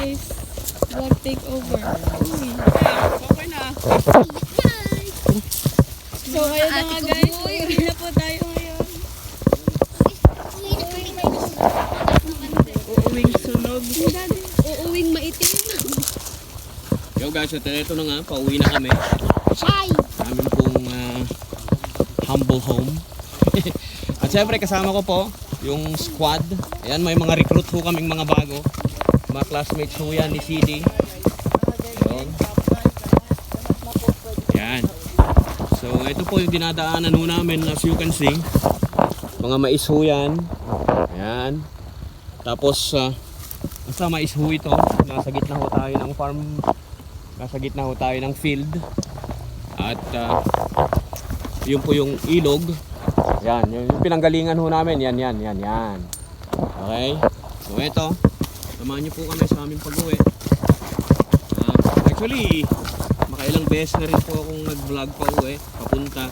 guys. Vlog take over. Uy. Okay na. So ayun na nga guys. Uwi na po tayo ngayon. Uuwing sunog. Uuwing maitim. Yo guys, ito na nga. Pauwi na kami. Shy! Amin pong humble home. At syempre kasama ko po yung squad. Ayan, may mga recruit ho kaming mga bago. Mga classmates ho yan ni CD. Ayan. Ayan. So ito po yung dinadaanan ho namin, as you can see. Mga mais ho yan. Ayan. Tapos basta mais ho ito. Nasa gitna ho tayo ng farm. Nasa gitna ho tayo ng field. At yun po yung ilog. Yan, yung pinanggalingan ho namin. Yan. Okay? So ito, samahan niyo po kami sa aming pag-uwi. Actually, makailang beses na rin po akong nag-vlog pa uwi, papunta.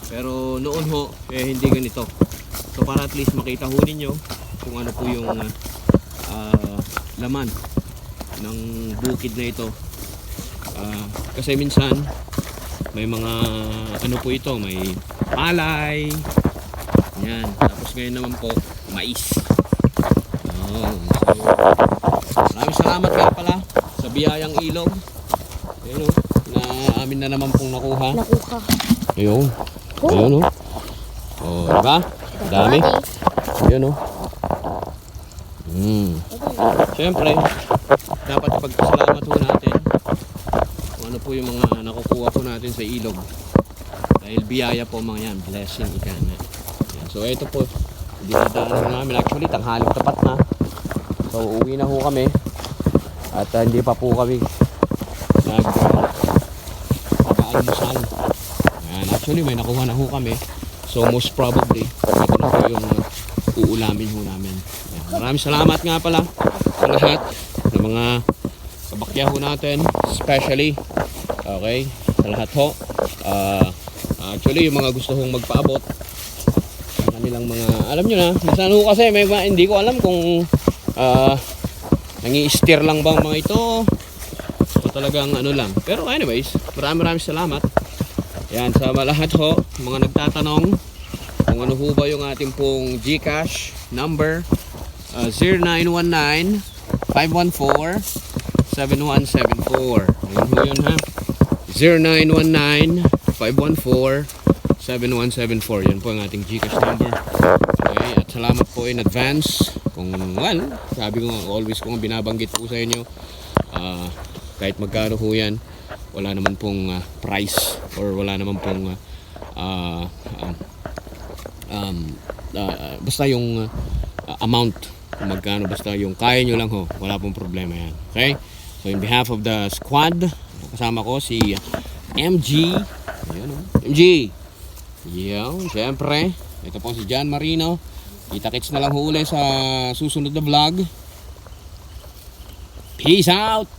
Pero noon ho, hindi ganito. So para at least makita ho ninyo kung ano po yung laman ng bukid na ito. Kasi minsan may mga ano po ito, may palay yan, tapos ngayon naman po mais. So maraming salamat nga pala sa biyayang ilog. Ayun o, na amin na naman pong nakuha. Ayun o. Diba? Dami. Ayun o. Siyempre dapat ipagpasalamat ho natin kung ano po yung mga nakukuha po natin sa ilog, dahil biyaya po mga yan, blessing ika na. So ito po, dinadaanan namin. Actually tanghaling tapat na, so uwi na ho kami at hindi pa po kami nag-aalmusal. Actually may nakuha na ho kami, so most probably ito na po yung uulamin ho namin. Maraming salamat nga pala sa lahat ng mga kabakya ho natin, especially okay, sa lahat ho. Actually yung mga gusto hong magpaabot sa kanilang mga, alam nyo na, minsan ho kasi may mga, hindi ko alam kung nangi-steer lang bang mga ito o talagang ano lang. Pero anyways, maraming salamat. Yan, sa lahat ho, mga nagtatanong kung ano ho ba yung ating pong GCash number, 0919-514-7174. Ayun ho yun ha, 0919-514-7174. Yan po ang ating GCash number. Okay, at salamat po in advance. Kung well, sabi ko nga, always ko nga binabanggit po sa inyo, kahit magkano ho yan, wala naman pong price or wala naman pong basta yung amount, kung magkano, basta yung kaya nyo lang ho, wala pong problema yan. Okay, so in behalf of the squad, kasama ko si MG. Ayan o, MG. Yan, syempre ito po si John Marino. Kita-kits na lang ho uli sa susunod na vlog. Peace out.